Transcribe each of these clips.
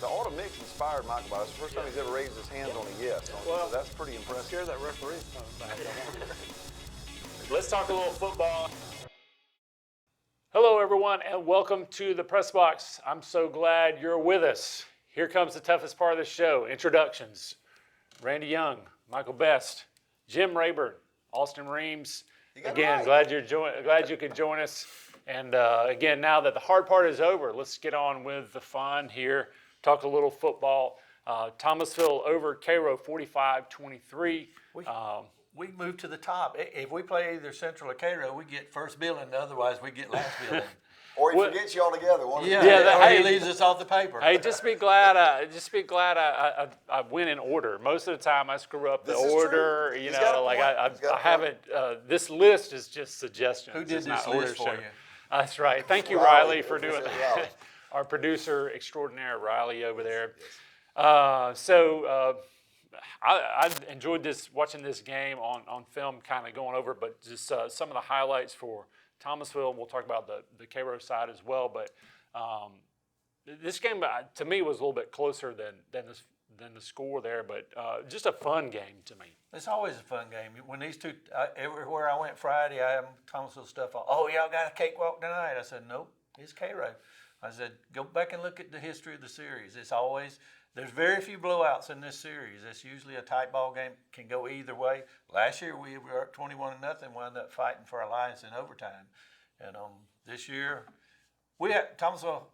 The auto mix inspired Michael. It's the first time he's ever raised his hands on a yes. So that's pretty impressive. Scare that referee back. Let's talk a little football. Hello, everyone, and welcome to the Press Box. I'm so glad you're with us. Here comes the toughest part of the show, introductions. Randy Young, Michael Best, Jim Rayburn, Austin Reams. Again, glad you could join us. And again, now that the hard part is over, let's get on with the fun here. Talk a little football. Thomasville over Cairo, 45-23. We move to the top. If we play either Central or Cairo, we get first billing. Otherwise, we get last billing. Or he forgets you altogether. Or he leaves us off the paper. Hey, just be glad I went in order. Most of the time, I screw up the order. True. You know, like I haven't. This list is just suggestions. Who did this list for you? That's right. Thank you, Riley, for doing that. Our producer extraordinaire, Riley, over there. I enjoyed watching this game on film, kind of going over, but just some of the highlights for Thomasville. We'll talk about the Cairo side as well, but this game to me was a little bit closer than the score there, but just a fun game to me. It's always a fun game. When these two, everywhere I went Friday, I have Thomasville stuff on. Oh, y'all got a cakewalk tonight? I said, nope, it's Cairo. I said, go back and look at the history of the series. There's very few blowouts in this series. It's usually a tight ball game, can go either way. Last year we were up 21-0, wound up fighting for our lives in overtime. And this year, Thomasville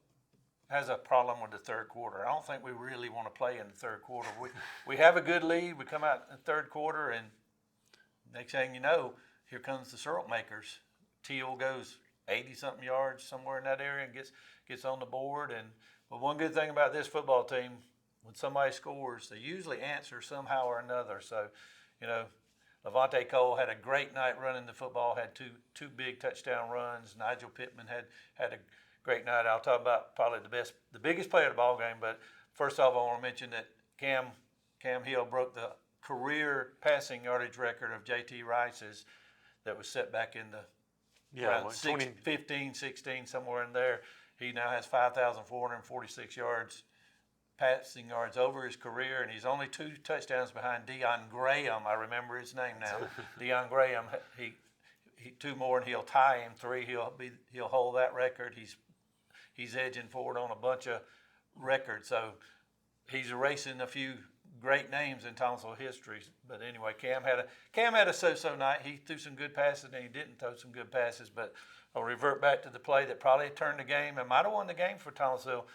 has a problem with the third quarter. I don't think we really want to play in the third quarter. We have a good lead. We come out in the third quarter, and next thing you know, here comes the syrup makers. Teal goes 80-something yards somewhere in that area and gets on the board. But one good thing about this football team, when somebody scores, they usually answer somehow or another. So, you know, Levante Cole had a great night running the football, had two big touchdown runs. Nigel Pittman had a great night. I'll talk about probably the biggest player of the ball game. But first off, I want to mention that Cam Hill broke the career passing yardage record of J.T. Rice's that was set back in around 15, 16, somewhere in there. He now has 5,446 passing yards over his career, and he's only 2 touchdowns behind Deion Graham. I remember his name now. Deion Graham. He 2 more and he'll tie him. 3, he'll hold that record. He's edging forward on a bunch of records. So he's erasing a few great names in Thomasville history. But anyway, Cam had a so-so night. He threw some good passes and he didn't throw some good passes. But I'll revert back to the play that probably turned the game and might have won the game for Thomasville.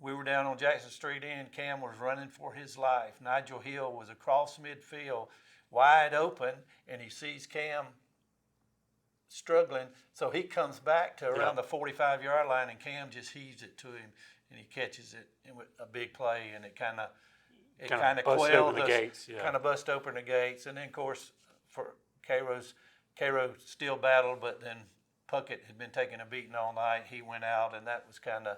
We were down on Jackson Street End. Cam was running for his life. Nigel Hill was across midfield, wide open, and he sees Cam struggling. So he comes back to around the 45-yard line, and Cam just heaves it to him, and he catches it with a big play, and it kind of quailed us, kind of bust open the gates. And then, of course, for Cairo still battled, but then Puckett had been taking a beating all night. He went out, and that was kind of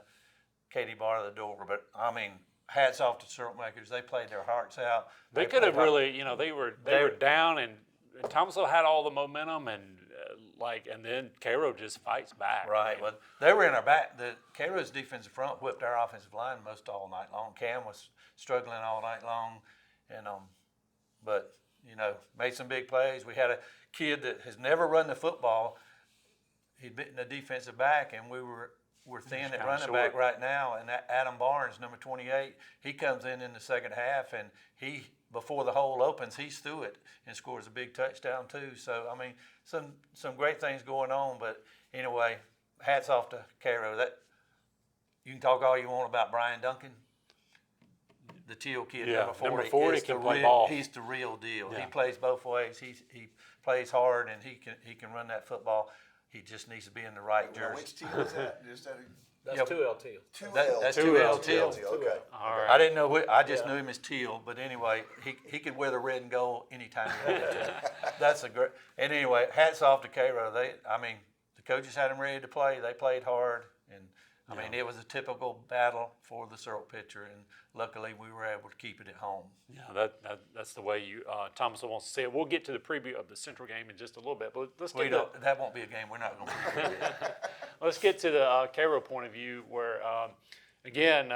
Katie bar the door. But I mean, hats off to syrup makers. They played their hearts out. They could have really, you know, they were down, and Thomasville had all the momentum, and then Cairo just fights back. Right. Well, they were in our back. The Cairo's defensive front whipped our offensive line most all night long. Cam was struggling all night long, and but you know, made some big plays. We had a kid that has never run the football. He'd been the defensive back, and we're thin at running back right now. And Adam Barnes, number 28, he comes in the second half, and before the hole opens, he's through it and scores a big touchdown too. So I mean, some great things going on. But anyway, hats off to Cairo. That you can talk all you want about Brian Duncan, the Teal kid, number 40. Number 40 can play ball. He's the real deal. Yeah. He plays both ways. He plays hard, and he can run that football. He just needs to be in the right jersey. Which team is that? That's 2L Teal. That's 2L Teal. Okay. All right. I didn't know. I just knew him as Teal. But anyway, he could wear the red and gold anytime he wanted to. That's a great. And anyway, hats off to Cairo. The coaches had them ready to play. They played hard, and I mean, it was a typical battle for the syrup pitcher, and luckily we were able to keep it at home. Yeah, that's the way Thomasville wants to see it. We'll get to the preview of the Central game in just a little bit, but let's get that won't be a game we're not going to preview. Let's get to the Cairo point of view, where again,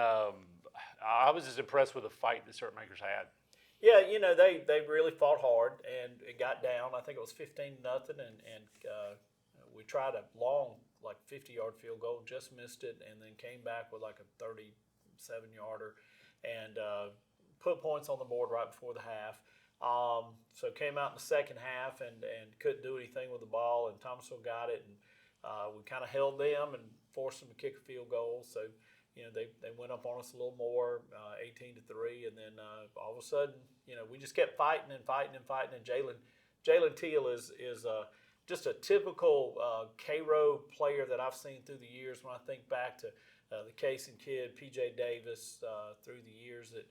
I was just impressed with the fight that certain makers had. Yeah, they really fought hard, and it got down. I think it was 15-0, and we tried a long, like 50-yard field goal, just missed it, and then came back with like a 37-yarder, and put points on the board right before the half. So came out in the second half and couldn't do anything with the ball, and Thomasville got it, and we kind of held them and forced them to kick a field goal. So they went up on us a little more, 18-3, and then all of a sudden, we just kept fighting and fighting and fighting. And Jalen Teal is just a typical Cairo player that I've seen through the years. When I think back to the Casey kid, P.J. Davis, through the years, that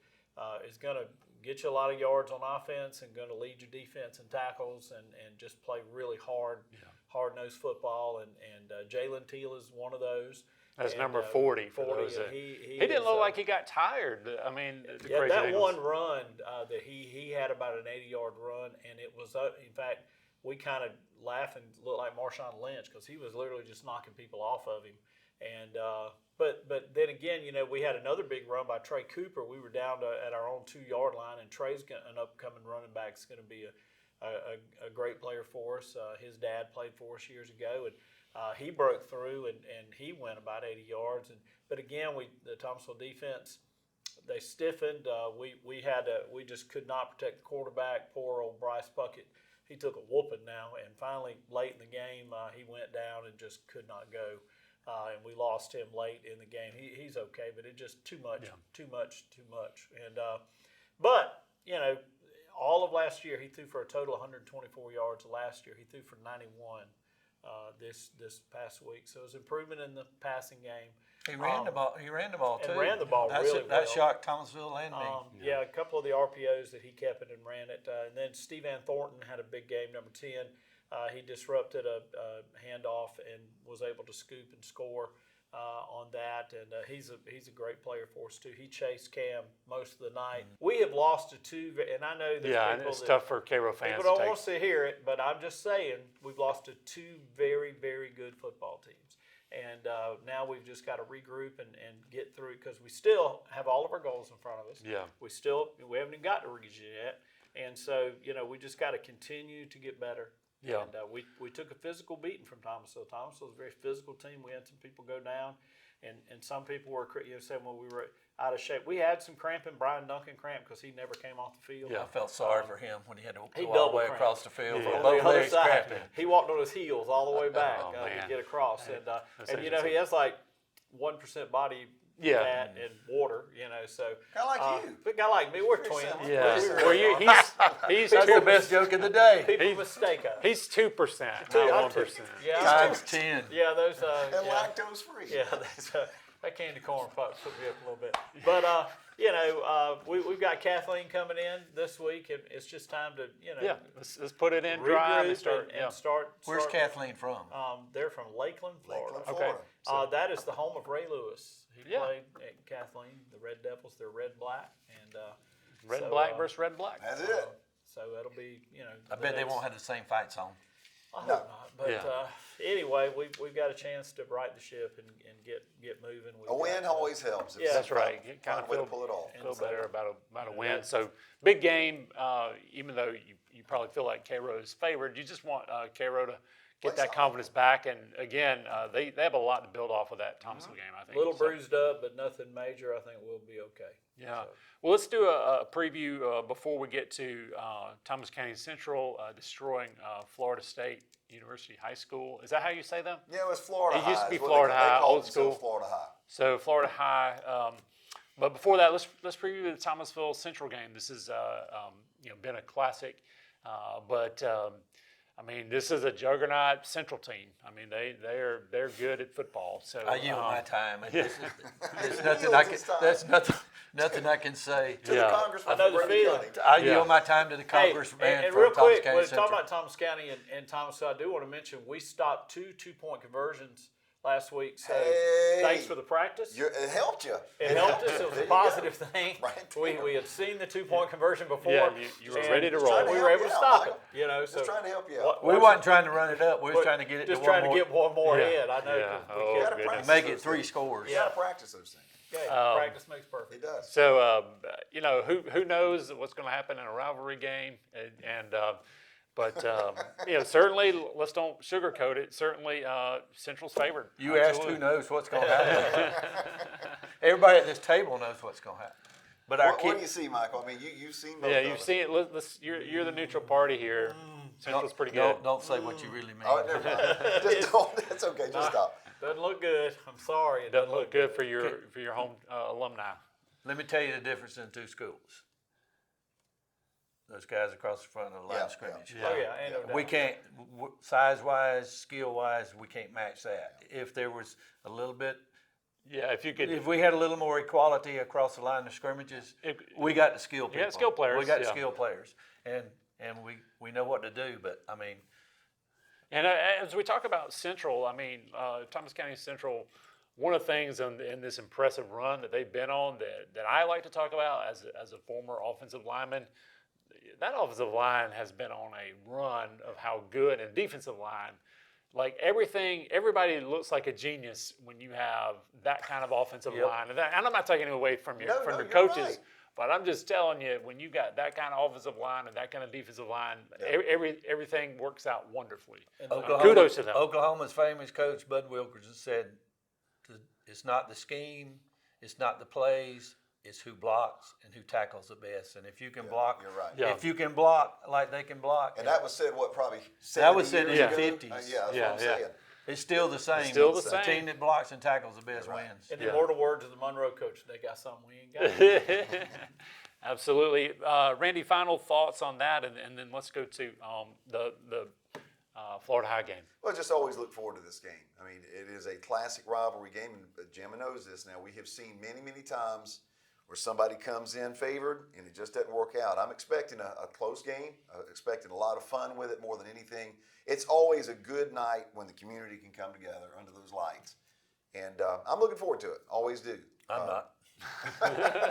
is going to get you a lot of yards on offense and going to lead your defense in tackles and just play really hard-nosed football. And Jalen Teal is one of those. That's number 40 for those. He didn't look like he got tired. I mean, that one run that he had about an 80-yard run, and it was in fact we kind of laughed and looked like Marshawn Lynch because he was literally just knocking people off of him. And but then again, we had another big run by Trey Cooper. We were down at our own 2-yard line, and Trey's an upcoming running back. Is going to be a great player for us. His dad played for us years ago, and he broke through and he went about 80 yards. But again, the Thomasville defense, they stiffened. We just could not protect the quarterback. Poor old Bryce Puckett. He took a whooping now, and finally late in the game he went down and just could not go. And we lost him late in the game. He's okay, but it just too much. And but all of last year he threw for a total of 124 yards. Last year he threw for 91. This past week, so it was improvement in the passing game. He ran the ball. He ran the ball too. And ran the ball really well. That shocked Thomasville and me. Yeah, a couple of the RPOs that he kept it and ran it. And then Steve Van Thornton had a big game, number 10. He disrupted a handoff and was able to scoop and score on that. And he's a great player for us too. He chased Cam most of the night. We have lost to two, and I know that and it's tough for Cairo fans. People don't want to hear it, but I'm just saying we've lost to two very, very good football teams. And now we've just got to regroup and get through it because we still have all of our goals in front of us. Yeah. We haven't even got to region yet. And so, we just got to continue to get better. Yeah. And we took a physical beating from Thomasville. Thomasville was a very physical team. We had some people go down, and some people were saying, well, we were out of shape. We had some cramping. Brian Duncan cramped because he never came off the field. Yeah, I felt sorry for him when he had to go double all the way cramped. across the field for On both the other legs side, cramping. he walked on his heels all the way back man. to get across. And he has like 1% body fat and water, so. Kind of like you. A guy like me, we're twins. Yeah. He's That's the best joke of the day. People mistake us. He's 2%, not 1%. Yeah, Times 10. Yeah, those. And lactose free. Yeah, that candy corn put me up a little bit. But we've got Kathleen coming in this week, and it's just time to let's put it in dry and start. Where's Kathleen from? They're from Lakeland, Florida. Florida. That is the home of Ray Lewis. He Yeah. played at Kathleen, the Red Devils. They're red-black, and Red-black versus red-black. That's it. So it'll be I bet they won't have the same fight song. I hope not. But anyway, we've got a chance to right the ship and get moving. A win always helps. Yeah, That's right. You kind Find of a way to pull it off. feel better about a win. So big game. Even though you probably feel like Cairo is favored, you just want Cairo to get that confidence back. And again, they have a lot to build off of that Thomasville game. I think a little bruised up, but nothing major. I think we'll be okay. Yeah. Well, let's do a preview before we get to Thomas County Central destroying Florida State University High School. Is that how you say that? Yeah, it was Florida High. It used to be It's what Florida High, they called old school. Florida High. So Florida High. But before that, let's preview the Thomasville Central game. This has been a classic, but I mean, this is a juggernaut Central team. I mean, they're good at football. So I yield my time. There's nothing I can. That's nothing I can say. To the congressman. I know the from feeling. County. I yield my time to the congressman and from real Thomas quick, County when Central. talking about Thomas County and Thomasville, I do want to mention we stopped 2 2-point conversions last week. So thanks for the practice. It helped you. It helped us. It was a There you positive go. thing. Right. We had seen the 2-point conversion before. Yeah, you were and ready to Just trying roll. We were able to help you out, stop it. Michael. So Just trying to help you out. We wasn't trying to run it up. We was trying to get it just to trying one more. to get one more Yeah. in. I know. Yeah. We Oh, kept- gotta practice Make those it 3 things. scores. You got to practice those things. Yeah, practice makes perfect. It does. So who knows what's going to happen in a rivalry game, but certainly let's don't sugarcoat it. Certainly, Central's favored. You asked who knows what's going to happen. Everybody at this table knows what's going to happen. But What do you see, Michael? I mean, you've seen both. Yeah, you've seen it. You're the neutral party here. Central's pretty good. Don't say what you really mean. Oh, never mind. Just don't. That's okay. Just stop. Doesn't look good. I'm sorry. It Doesn't look good for your home alumni. Let me tell you the difference in two schools. Those guys across the front of the line of scrimmage. Oh yeah, ain't no doubt. We can't, size-wise, skill-wise, we can't match that. If there was a little bit, Yeah, if we had a little more equality across the line of scrimmages, we got the skill people. got skill players, We got yeah. skill players, and we know what to do. But I mean, And as we talk about Central, I mean, Thomas County Central, one of the things in this impressive run that they've been on that I like to talk about as a former offensive lineman, that offensive line has been on a run of how good, and defensive line, like everybody looks like a genius when you have that kind of offensive line. And I'm not taking it away from your your coaches. Right. But I'm just telling you, when you got that kind of offensive line and that kind of defensive line, everything works out wonderfully. Kudos to them. Oklahoma's famous coach Bud Wilkerson said, "It's not the scheme, it's not the plays, it's who blocks and who tackles the best. And if you can block, you're right. Yeah. if you can block like they can block, And that was said, what, probably 70 That was said in years the ago? 50s. Yeah, that's Yeah, what I'm yeah. saying. it's still the same. still the The same. team that blocks and tackles the best Right. wins. In the immortal words of the Monroe coach, they got something we ain't got. Absolutely. Randy, final thoughts on that, and then let's go to the Florida High game. Well, just always look forward to this game. I mean, it is a classic rivalry game, and Jim knows this now. We have seen many, many times where somebody comes in favored and it just doesn't work out. I'm expecting a close game, expecting a lot of fun with it more than anything. It's always a good night when the community can come together under those lights. And I'm looking forward to it, always do. I'm not.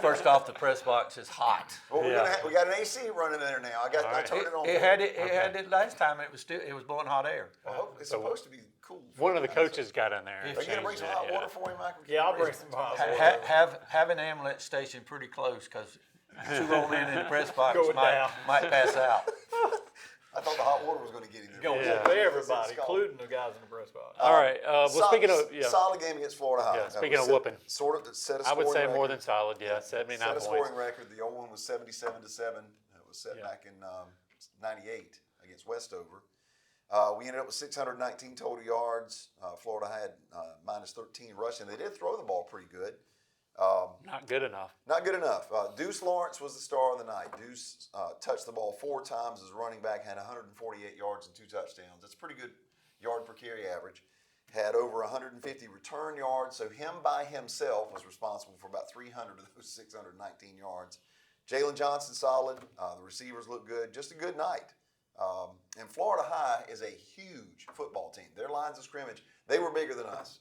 First off, the press box is hot. Well, Yeah. we got an AC running in there now. I right. turned it on. It had it last time. It was blowing hot air. Well, it's supposed to be cool. One of the coaches got in there. and Are you gonna bring changed some it, hot yeah. water for me, Michael? Yeah, I'll bring some hot water. Have an ambulance station pretty close, because too long in the press box Going down. might pass out. I thought the hot water was going to get him there. Going Yeah. to everybody, including the guys in the press box. All right. Well, speaking of solid game against Florida High. Yeah, That speaking was of whooping. sort of set a I would scoring say record. more than solid. Yeah, 79 Set a points. scoring record. The old one was 77-7. It was set back in '98 against Westover. We ended up with 619 total yards. Florida had minus 13 rushing. They did throw the ball pretty good. Not good enough. Not good enough. Deuce Lawrence was the star of the night. Deuce touched the ball 4 times as running back, had 148 yards and 2 touchdowns. That's a pretty good yard per carry average. Had over 150 return yards, so him by himself was responsible for about 300 of those 619 yards. Jalen Johnson solid. The receivers look good. Just a good night. And Florida High is a huge football team. Their lines of scrimmage, they were bigger than us.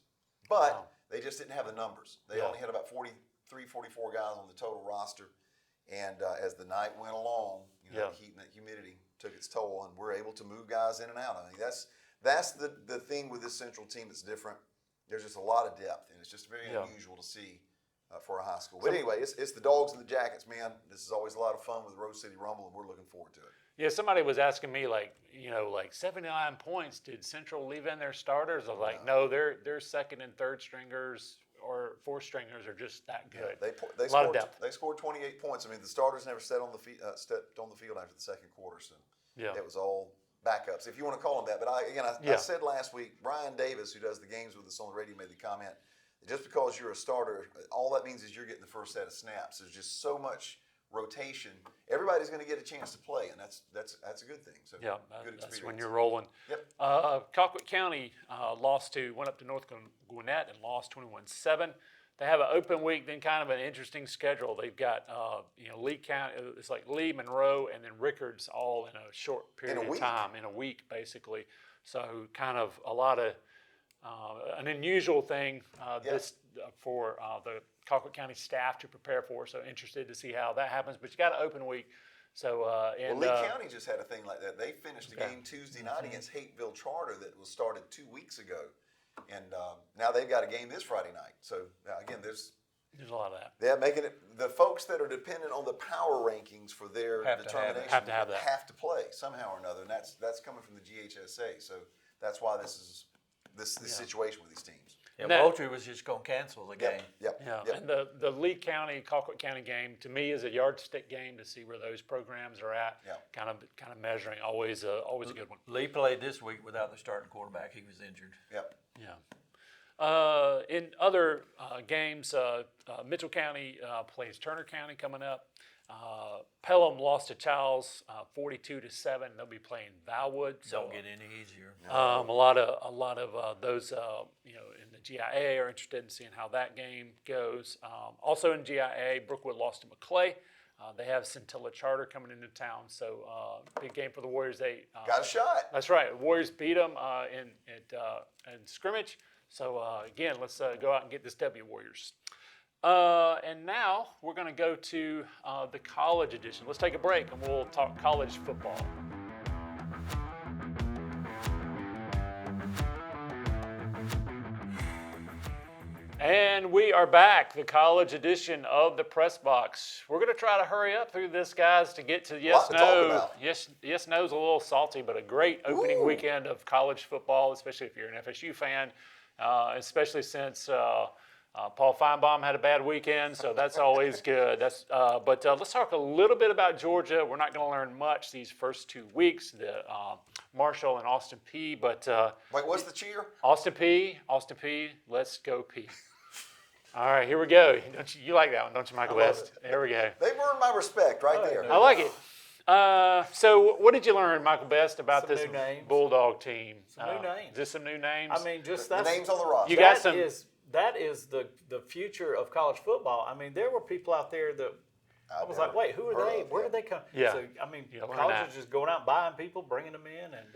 But they just didn't have the numbers. They only had about 43, 44 guys on the total roster. And as the night went along, the heat and that humidity took its toll, and we're able to move guys in and out. I mean, that's the thing with this Central team that's different. There's just a lot of depth, and it's just very unusual to see for a high school. But anyway, it's the dogs and the jackets, man. This is always a lot of fun with the Rose City Rumble, and we're looking forward to it. Yeah, somebody was asking me, like 79 points. Did Central leave in their starters? I was like, no, their second and third stringers or fourth stringers are just that good. They a lot scored, of depth. They scored 28 points. I mean, the starters never stepped on the field after the second quarter, so it was all backups, if you want to call them that. But I said last week, Brian Davis, who does the games with us on the radio, made the comment that just because you're a starter, all that means is you're getting the first set of snaps. There's just so much rotation. Everybody's going to get a chance to play, and that's a good thing. So Yeah, good experience. that's when you're rolling. Yep. Colquitt County went up to North Gwinnett and lost 21-7. They have an open week, then kind of an interesting schedule. They've got Lee County, it's like Lee, Monroe, and then Rickards all in a short period of time, in a week basically. So kind of a lot of an unusual thing for the Colquitt County staff to prepare for. So interested to see how that happens. But you got an open week. So Lee County just had a thing like that. They finished a game Tuesday night against Hateville Charter that was started 2 weeks ago, and now they've got a game this Friday night. So again, there's There's a lot of that. Yeah, making it the folks that are dependent on the power rankings for their Have to have it. determination Have to have that. have to play somehow or another, and that's coming from the GHSA. So that's why this is this situation with these teams. Yeah, Now- Moultrie was just going to cancel the game. Yep. Yeah, Yep. and the Lee County, Colquitt County game to me is a yardstick game to see where those programs are at. Yeah. Kind of measuring, always a good one. Lee played this week without the starting quarterback. He was injured. Yep. Yeah. In other games, Mitchell County plays Turner County coming up. Pelham lost to Childs 42-7. They'll be playing Valwood. So Don't get any easier. a lot of those in the GIA are interested in seeing how that game goes. Also in GIA, Brookwood lost to McClay. They have Scintilla Charter coming into town, so big game for the Warriors. They Got a shot. That's right. Warriors beat them in scrimmage. So again, let's go out and get this W, Warriors. And now we're going to go to the college edition. Let's take a break and we'll talk college football. And we are back, the college edition of the Press Box. We're going to try to hurry up through this, guys, to get to yes, Lot to talk no. about. Yes, no's a little salty, but a great opening weekend of college football, especially if you're an FSU fan, especially since Paul Feinbaum had a bad weekend, so that's always good. But let's talk a little bit about Georgia. We're not going to learn much these first 2 weeks, the Marshall and Austin Peay, but Wait, what's the cheer? Austin Peay, let's go Peay. All right, here we go. You like that one, don't you, Michael West? There we go. They've earned my respect right there. I like it. So what did you learn, Michael Best, about Some this new names. Bulldog team? Some new names. Just some new names? I mean, just The that's names on the roster. You got that is the future of college football. I mean, there were people out there that I was like, wait, who are they? Where did they come? Yeah. So I mean, You learn college that. is just going out and buying people, bringing them in, and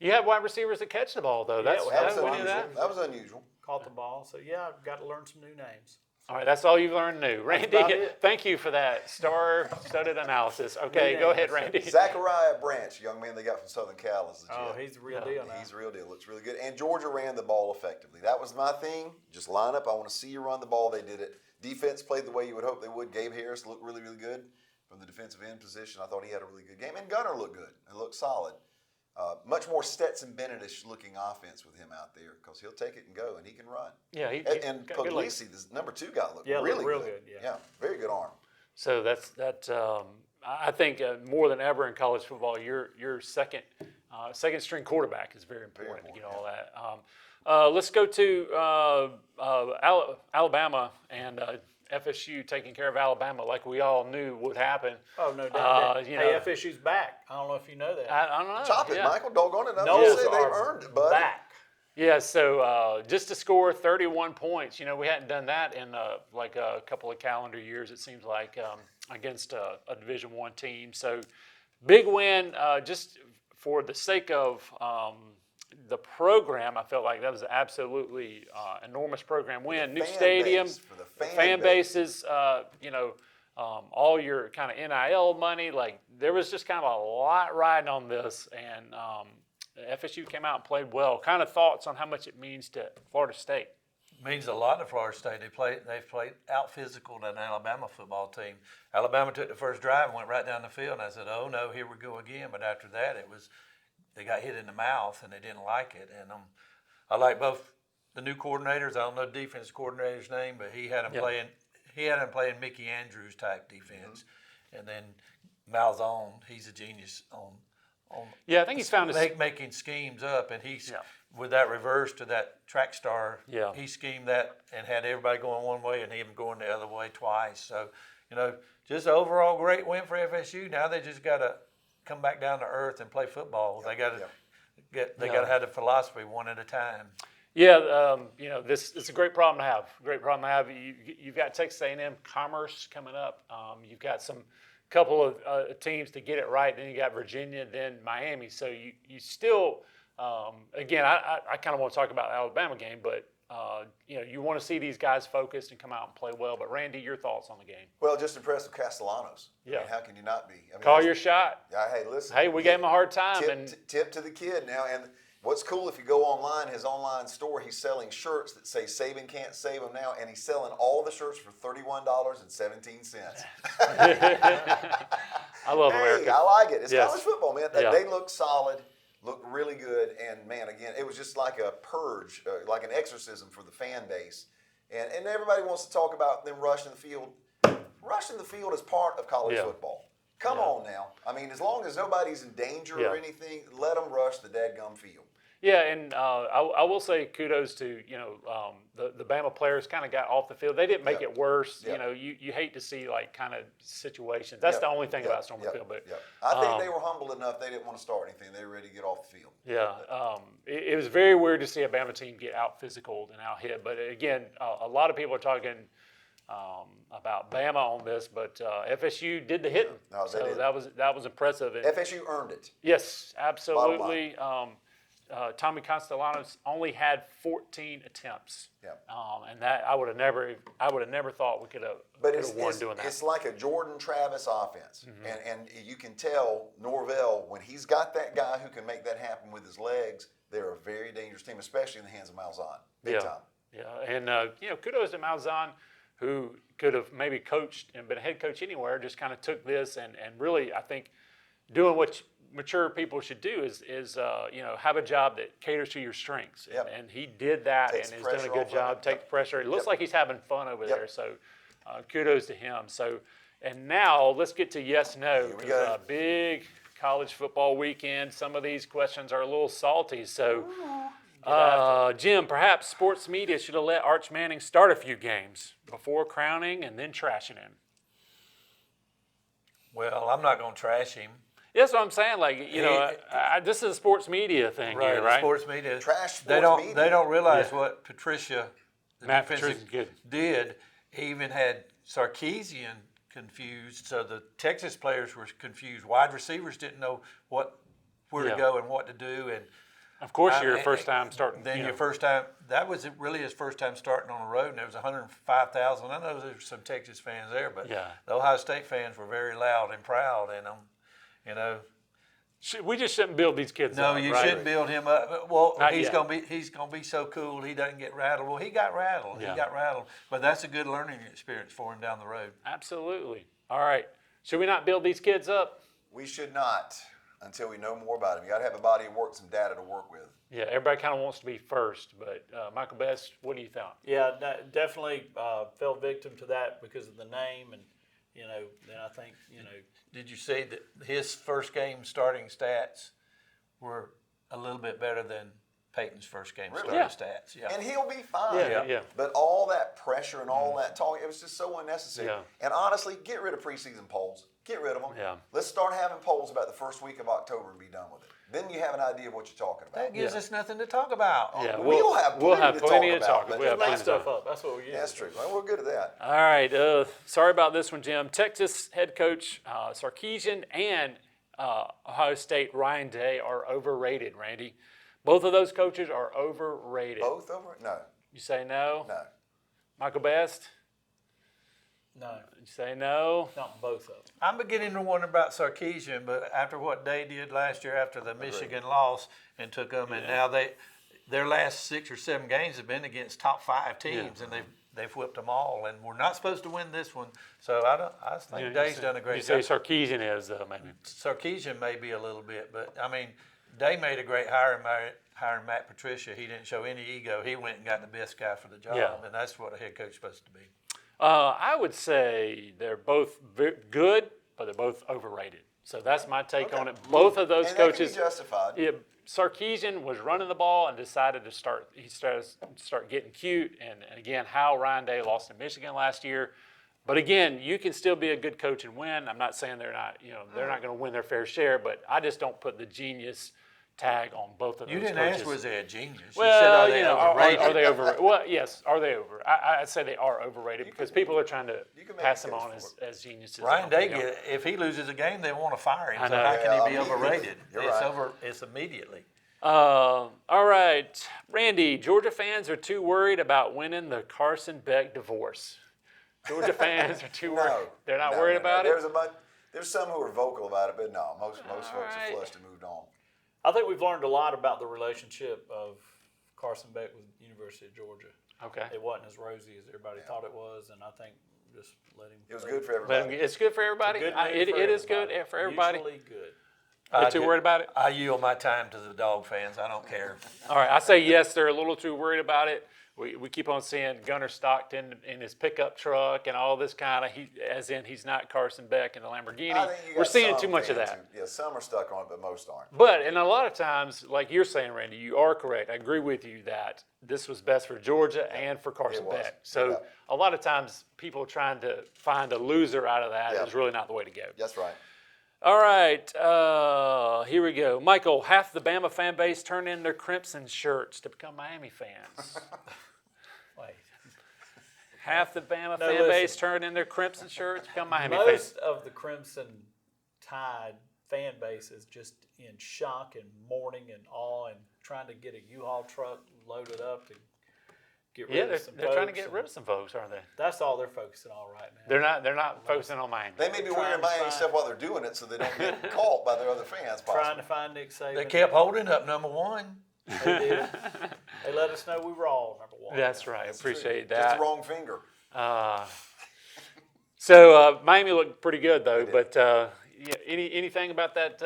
You have wide receivers that catch the ball, though. That's, Yeah, That was we knew unusual. that. That was unusual. caught the ball. So yeah, I've got to learn some new names. All right, that's all you've learned new. Randy, about it. thank you for that star-studded analysis. Okay, go ahead, Randy. Zachariah Branch, young man they got from Southern Cal, is the Oh, jet. he's the real deal now. He's the real deal. Looks really good. And Georgia ran the ball effectively. That was my thing. Just line up. I want to see you run the ball. They did it. Defense played the way you would hope they would. Gabe Harris looked really, really good from the defensive end position. I thought he had a really good game. And Gunner looked good and looked solid. Much more Stetson Bennett-ish looking offense with him out there because he'll take it and go, and he can run. Yeah, And got good legs. Puglisi, this number 2 guy, looked Yeah, looked really real good. good, yeah. Very good arm. So I think more than ever in college football, your second string quarterback is very important to get all that. Let's go to Alabama and FSU taking care of Alabama like we all knew would happen. Oh, no doubt. you Hey, know. FSU's back. I don't know if you know that. I don't know. Chop it, yeah. Michael. Doggone it. Noles They've are earned it, bud. back. Yeah, so just to score 31 points, we hadn't done that in like a couple of calendar years, it seems like, against a Division I team. So big win, just for the sake of the program. I felt like that was an absolutely enormous program win. New fan stadium, base, for the fan fan base. bases, all your kind of NIL money. Like there was just kind of a lot riding on this, and FSU came out and played well. Kind of thoughts on how much it means to Florida State? Means a lot to Florida State. They've played out physical than an Alabama football team. Alabama took the first drive and went right down the field, and I said, "Oh no, here we go again." But after that, they got hit in the mouth and they didn't like it. And I like both the new coordinators. I don't know the defense coordinator's name, but he had them playing. He had them playing Mickey Andrews type defense, and then Malzahn. He's a genius on. Yeah, I think he's found his. Making schemes up, and he's with that reverse to that track star. Yeah. He schemed that and had everybody going one way and him going the other way twice. So, just an overall great win for FSU. Now they just got to come back down to earth and play football. They got to got to have the philosophy one at a time. Yeah, this it's a great problem to have. Great problem to have. You've got Texas A&M Commerce coming up. You've got some couple of teams to get it right. Then you got Virginia, then Miami. So you still, again, I kind of want to talk about the Alabama game, but you want to see these guys focused and come out and play well. But Randy, your thoughts on the game? Well, just impressed with Castellanos. Yeah. I mean, how can you not be? I mean, Call your shot. Yeah, hey, listen. Hey, we gave him a hard time, Tip, and tip to the kid now, and What's cool, if you go online, his online store, he's selling shirts that say Saban can't save him now, and he's selling all the shirts for $31.17. I love Hey, America. I like it. It's Yes. college football, man. Yeah. They look solid, look really good, and man, again, it was just like a purge, like an exorcism for the fan base. And everybody wants to talk about them rushing the field. Rushing the field is part of college Yeah. football. Come on now. I mean, as long as nobody's in danger Yeah. or anything, let them rush the dadgum field. Yeah, and I will say kudos to the Bama players kind of got off the field. They didn't make Yep. it worse. Yep. You hate to see like kind of situations. That's Yep. the only thing Yep. about Storming Yep. Field. But Yep. I think they were humble enough they didn't want to start anything. They were ready to get off the field. yeah, it was very weird to see a Bama team get out physical and out hit. But again, a lot of people are talking about Bama on this, but FSU did the hitting. No, they so did. that was impressive. And FSU earned it. yes, absolutely. Tommy Castellanos only had 14 attempts. Yep. And that I would have never thought we could have But won doing that. it's like a Jordan Travis offense. Mm-hmm. And you can tell Norvell, when he's got that guy who can make that happen with his legs, they're a very dangerous team, especially in the hands of Malzahn. Big time. Yeah, and kudos to Malzahn, who could have maybe coached and been a head coach anywhere, just kind of took this and really, I think, doing what mature people should do is have a job that caters to your strengths. Yep. And he did that Takes and the has done a pressure good off of job. it. Take Yep. the pressure. It looks Yep. like he's having fun over Yep. there. So kudos to him. So, and now let's get to yes, no. Here we 'Cause, go. big college football weekend. Some of these questions are a little salty. So, Jim, perhaps sports media should have let Arch Manning start a few games before crowning and then trashing him. Well, I'm not going to trash him. That's what I'm saying. Like, this is a sports media thing here, The right? sports media. Trash They sports don't. media. They don't realize Yeah. what Patricia, the Matt defensive, Patricia did. He even had Sarkisian confused, so the Texas players were confused. Wide receivers didn't know where Yeah. to go and what to do, and Of course, your and- first time starting. Then you your know. first time. That was really his first time starting on the road, and there was 105,000. I know there were some Texas fans there, but Yeah. the Ohio State fans were very loud and proud, and We just shouldn't build these kids No, up. you right? shouldn't build him up. Well, Not he's yet. gonna be so cool. He doesn't get rattled. Well, he got rattled. Yeah. He got rattled. But that's a good learning experience for him down the road. Absolutely. All right. Should we not build these kids up? We should not until we know more about him. You got to have a body of work, some data to work with. Yeah, everybody kind of wants to be first, but Michael Best, what do you think? Yeah, definitely fell victim to that because of the name, and then I think Did you see that his first game starting stats were a little bit better than Peyton's first game starting Yeah. stats? Yeah. And he'll be fine. Yeah. But all that pressure and all that talk, it was just so unnecessary. Yeah. And honestly, get rid of preseason polls. Get rid of them. Yeah. Let's start having polls about the first week of October and be done with it. Then you have an idea of what you're talking about. That gives Yeah. us nothing to talk about. Yeah, we'll have plenty to talk about, We'll have make plenty to stuff talk. up. That's what we use. That's true. Well, we're good at that. All right. Sorry about this one, Jim. Texas head coach Sarkisian and Ohio State Ryan Day are overrated, Randy. Both of those coaches are overrated. Both over? No. You say no? No. Michael Best? No, You say no? not both of them. I'm beginning to wonder about Sarkisian, but after what Day did last year after the Michigan loss and took them, and now their last 6 or 7 games have been against top 5 teams, and they've whipped them all, and we're not supposed to win this one. So I think Day's done a You great say job. Sarkisian is, maybe. Sarkisian may be a little bit, but I mean, Day made a great hiring Matt Patricia. He didn't show any ego. He went and got the best guy for the job, Yeah. and that's what a head coach is supposed to be. I would say they're both good, but they're both overrated. So that's my take on it. Both of those And that can coaches. be justified. Yeah, Sarkisian was running the ball and decided to start getting cute. And again, how Ryan Day lost to Michigan last year. But again, you can still be a good coach and win. I'm not saying they're not going to win their fair share, but I just don't put the genius tag on both of those You didn't coaches. ask was they a genius. Well, you said, are they overrated? Are they overrated? Well, yes, are they over? I'd say they are overrated because people are trying to you can make pass a them case on for as geniuses. Ryan Day, You know. if he loses a game, they want to fire him. I So know. how can he be Yeah, overrated? you're It's right. It's immediately. All right, Randy, Georgia fans are too worried about winning the Carson Beck divorce. Georgia fans are too worried. No. They're not No, worried no, no. about it? There's some who are vocal about it, but no, most folks right. are flushed and moved on. I think we've learned a lot about the relationship of Carson Beck with University of Georgia. Okay. It wasn't as rosy as everybody thought it was, and I think just let him. It was good for But everybody. it's good for everybody. Good It is good for everybody. Mutually good. You're too worried about it? I yield my time to the dog fans. I don't care. All right, I say yes. They're a little too worried about it. We keep on seeing Gunnar Stockton in his pickup truck and all this kind of, as in he's not Carson Beck in the Lamborghini. I think you We're got seeing some too much of fans that. who- yeah, some are stuck on it, but most aren't. But, and a lot of times, like you're saying, Randy, you are correct. I agree with you that this was best for Georgia and for Carson was. Beck. So Yeah. a lot of times people trying to find a loser out of that Yeah. is really not the way to go. That's right. All right, here we go. Michael, half the Bama fan base turned in their crimson shirts to become Miami fans. Wait. Half the Bama No, fan listen. base turned in their crimson shirts to become Miami fans. Most of the Crimson Tide fan base is just in shock and mourning and awe and trying to get a U-Haul truck loaded up to get rid Yeah, of some they're trying to folks, get and rid of some folks, aren't they? That's all they're focusing on right now. They're not focusing on Miami. They may be Trying wearing to Miami find- stuff while they're doing it so they don't get caught by their other fans, Trying possibly. to find Nick Saban. They kept holding up number one. They did. They let us know we were all number one. That's right. Appreciate Just that. the wrong finger. So Miami looked pretty good though. But yeah, anything about that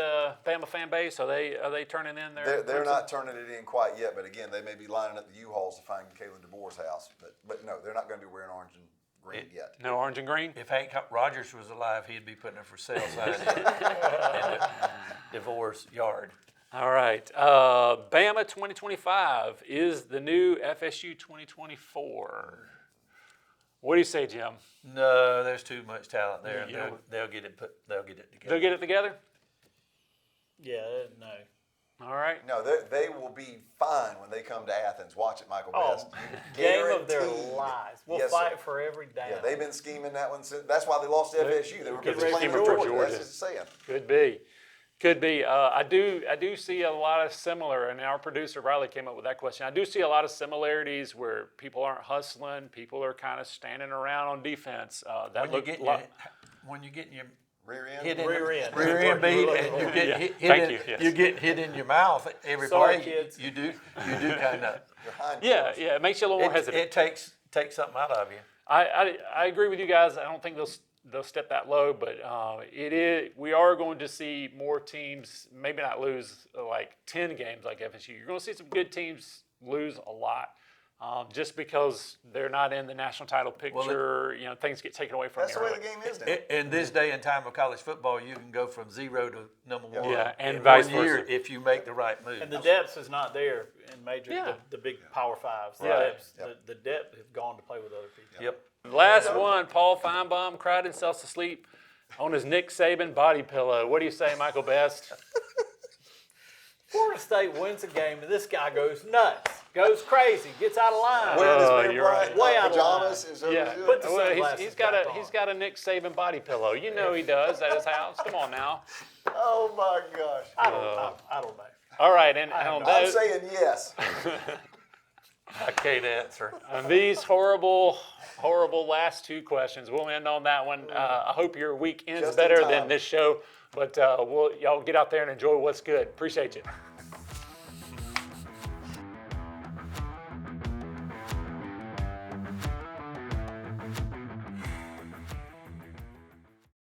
Bama fan base? Are they turning in their? They're not turning it in quite yet, but again, they may be lining up the U-Hauls to find Kalen DeBoer's house. But no, they're not going to be wearing orange and green yet. No orange and green. If Hank Rogers was alive, he'd be putting a for sale sign in the divorce yard. All right. Bama 2025 is the new FSU 2024. What do you say, Jim? No, there's too much talent there. And Yeah. they'll get it together. They'll get it together? Yeah, no. All right. No, they will be fine when they come to Athens. Watch it, Michael Oh, Best. game of their Guaranteed. lives. We'll Yes, fight sir. for every down. Yeah, they've been scheming that one since. That's why they lost to FSU. They were Get playing ready for for Georgia. Georgia. That's just saying. Could be. Could be. I do see a lot of similar, and our producer Riley came up with that question. I do see a lot of similarities where people aren't hustling, people are kind of standing around on defense. When you're getting your Rear end. hit in Rear end. rear end beat and you get Yeah. hit Thank in, you, yes. you get hit in your mouth every Sorry, play. kids. You do kind of. Your hind Yeah, quarters. yeah, it makes you a little more hesitant. It takes something out of you. I agree with you guys. I don't think they'll step that low, but we are going to see more teams maybe not lose like 10 games like FSU. You're going to see some good teams lose a lot. Just because they're not in the national title picture, things get taken away from That's you. the way early. the game is now. In this day and time of college football, you can go from 0 to number one. Yeah, and in vice 1 year versa. if you make the right move. And the depth is not there in major Yeah. the big Power Fives. The, Right. depth, the depth has gone to play with other people. Yep. Last one, Paul Feinbaum cried himself to sleep on his Nick Saban body pillow. What do you say, Michael Best? Florida State wins a game and this guy goes nuts, goes crazy, gets out of line. Wearing his Oh, big you're bright right. Way out of pajamas. line. Is Yeah, Put the well, sunglasses he's back got on. a Nick Saban body pillow. You know he does at his house. Come on now. Oh my gosh. I don't know. All right, and on I'm those, saying yes. I can't answer. on these horrible last two questions, we'll end on that one. I hope your week ends Just in better time. than this show, but y'all get out there and enjoy what's good. Appreciate you.